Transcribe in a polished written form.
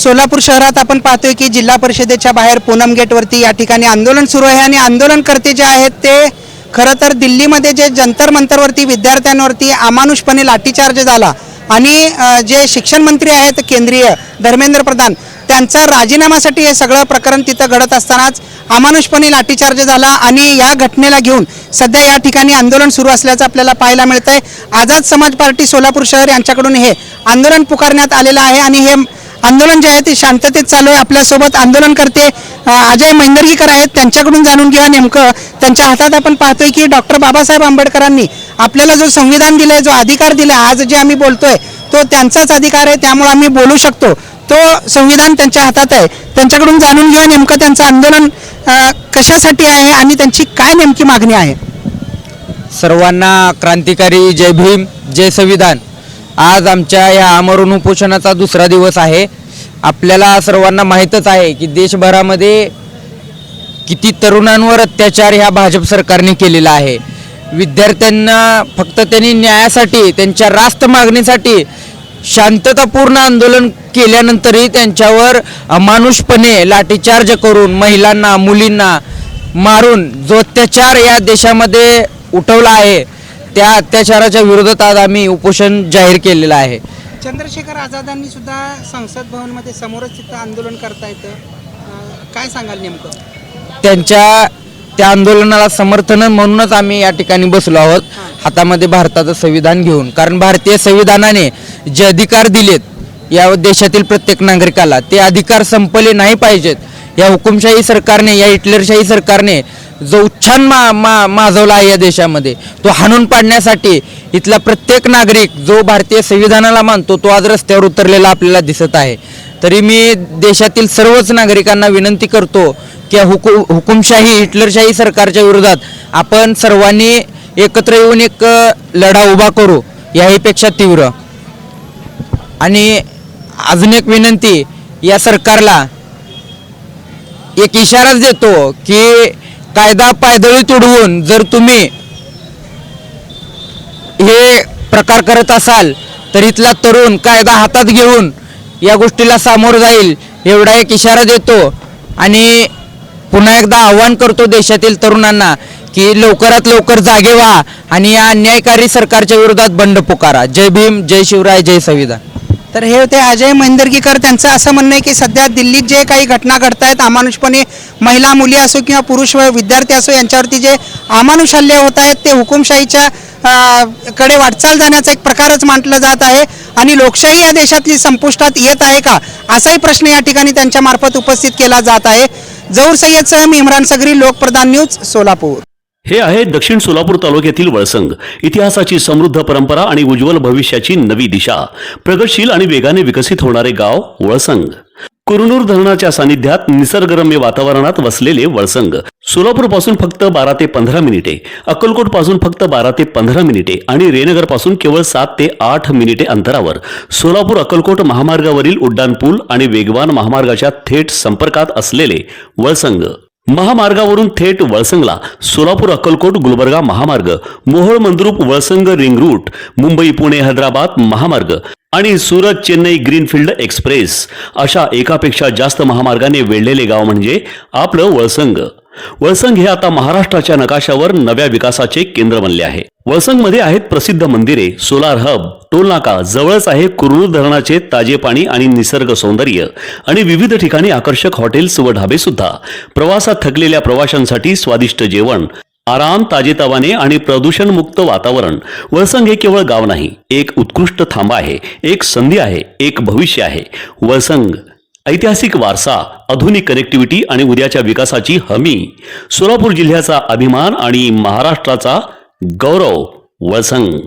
सोलापूर शहरात आपण पाहतोय की जिल्हा परिषदेच्या बाहेर पूनम गेटवरती या ठिकाणी आंदोलन सुरू आहे आणि आंदोलनकर्ते जे आहेत ते खरं तर दिल्लीमध्ये जे जंतर मंतरवरती विद्यार्थ्यांवरती अमानुषपणे लाठीचार्ज झाला आणि जे शिक्षण मंत्री आहेत केंद्रीय धर्मेंद्र प्रधान त्यांचा राजीनाम्यासाठी हे सगळं प्रकरण तिथं घडत असतानाच अमानुषपणे लाठीचार्ज झाला आणि या घटनेला घेऊन सध्या या ठिकाणी आंदोलन सुरू असल्याचं आपल्याला पाहायला मिळतंय। आझाद समाज पार्टी सोलापूर शहर यांच्याकडून हे आंदोलन पुकारण्यात आलेलं आहे आणि हे आंदोलन जे आहे ते शांततेत चालू आहे। आपल्यासोबत आंदोलनकर्ते अजय मैंदर्गीकर आहेत, त्यांच्याकडून जाणून घ्या नेमकं त्यांच्या हातात आपण पाहतोय की डॉक्टर बाबासाहेब आंबेडकरांनी आपल्याला जो संविधान दिलंय, जो अधिकार दिलाय, आज जे आम्ही बोलतोय तो त्यांचाच अधिकार आहे, त्यामुळे आम्ही बोलू शकतो, तो संविधान त्यांच्या हातात आहे। त्यांच्याकडून जाणून घ्या नेमकं त्यांचं आंदोलन कशासाठी आहे आणि त्यांची काय नेमकी मागणी आहे। सर्वांना क्रांतिकारी जय भीम जय संविधान। आज आमच्या या आमरण उपोषणाचा दुसरा दिवस आहे। आपल्याला सर्वांना माहीतच आहे की देशभरामध्ये किती तरुणांवर अत्याचार ह्या भाजप सरकारने केलेला आहे। विद्यार्थ्यांना फक्त त्यांनी न्यायासाठी, त्यांच्या रास्त मागणीसाठी शांततापूर्ण आंदोलन केल्यानंतरही त्यांच्यावर अमानुषपणे लाठीचार्ज करून महिलांना, मुलींना मारून जो अत्याचार या देशामध्ये उठवला आहे त्या अत्याचाराच्या विरोधात आज आम्ही उपोषण जाहीर केलेलं आहे। चंद्रशेखर आझादांनी सुद्धा संसद भवनमध्ये समोरच तिथं आंदोलन करता येतं, काय सांगाल नेमकं? त्या आंदोलनाला समर्थन म्हणूनच आम्ही या ठिकाणी बसलो आहोत हातामध्ये भारताचं संविधान घेऊन। कारण भारतीय संविधानाने जे अधिकार दिलेत या देशातील प्रत्येक नागरिकाला, ते अधिकार संपले नाही पाहिजेत। या हुकुमशाही सरकारने, या हिटलरशाही सरकारने जो उच्छान माजवला आहे या देशामध्ये, तो हाणून पाडण्यासाठी इथला प्रत्येक नागरिक जो भारतीय संविधानाला मानतो तो आज रस्त्यावर उतरलेला आपल्याला दिसत आहे। तरी मी देशातील सर्वच नागरिकांना विनंती करतो की हुकुमशाही, हिटलरशाही सरकारच्या विरोधात आपण सर्वांनी एकत्र येऊन एक लढा उभा करू, याहीपेक्षा तीव्र। आणि अजून एक विनंती, या सरकारला एक इशाराच देतो की कायदा पायदळी तुडवून जर तुम्ही हे प्रकार करत असाल तर इथला तरुण कायदा हातात घेऊन या गोष्टीला सामोरं जाईल, एवढा एक इशारा देतो। आणि पुन्हा एकदा आव्हान करतो देशातील तरुणांना की लवकरात लवकर जागे व्हा आणि या अन्यायकारी सरकारच्या विरोधात बंड पुकारा। जय भीम जय शिवराय जय संविधान। तर हे होते अजय मैंदर्गीकर। त्यांचं असं म्हणणं आहे की सध्या दिल्लीत जे काही घटना घडत आहेत अमानुषपणे, महिला, मुली असो किंवा पुरुष व विद्यार्थी असो यांच्यावरती जे अमानुष हल्ले होत आहेत ते हुकुमशाहीच्या कडे वाटचाल जाण्याचा एक प्रकारच मानलं जात आहे आणि लोकशाही या देशातली संपुष्टात येत आहे का, असाही प्रश्न या ठिकाणी त्यांच्या मार्फत उपस्थित केला जात आहे। जहूर सय्यदसह मी इम्रान सगरी, लोकप्रधान न्यूज, सोलापूर। हे आहे दक्षिण सोलापूर तालुक्यातील वळसंग। इतिहासाची समृद्ध परंपरा आणि उज्ज्वल भविष्याची नवी दिशा, प्रगतशील आणि वेगाने विकसित होणारे गाव वळसंग। कुरनूर धरणाच्या सानिध्यात निसर्गरम्य वातावरणात वसलेले वळसंग सोलापूर पासून फक्त 12 ते 15 मिनिटे, अक्कलकोट पासून फक्त 12 ते 15 मिनिटे आणि रेनगर पासून केवळ 7 ते 8 मिनिटे अंतरावर सोलापूर अक्कलकोट महामार्गावरील उड्डाणपूल आणि वेगवान महामार्गाच्या थेट संपर्कात असलेले वळसंग। महामार्गावरून थेट वळसंगला सोलापूर अक्कलकोट गुलबर्गा महामार्ग, मोहोळ मंद्रुप वळसंग रिंग रूट, मुंबई पुणे हैदराबाद महामार्ग आणि सुरत चेन्नई ग्रीनफील्ड एक्सप्रेस अशा एकापेक्षा जास्त महामार्गाने वेढलेले गाव म्हणजे आपलं वळसंग। वळसंग हे आता महाराष्ट्राच्या नकाशावर नव्या विकासाचे केंद्र बनले आहे। वळसंग मध्ये आहेत प्रसिद्ध मंदिरे, सोलार हब, टोलनाका, जवळच आहे कुरनूर धरणाचे ताजे पाणी आणि निसर्ग सौंदर्य आणि विविध ठिकाणी आकर्षक हॉटेल्स व ढाबे सुद्धा। प्रवासात थकलेल्या प्रवाशांसाठी स्वादिष्ट जेवण, आराम, ताजेतवाने आणि प्रदूषण मुक्त वातावरण। वळसंग हे केवळ गाव नाही, एक उत्कृष्ट थांबा आहे, एक संधी आहे, एक भविष्य आहे। वळसंग ऐतिहासिक वारसा, आधुनिक कनेक्टिव्हिटी आणि उद्याच्या विकासाची हमी। सोलापूर जिल्ह्याचा अभिमान आणि महाराष्ट्राचा गौरव वळसंग।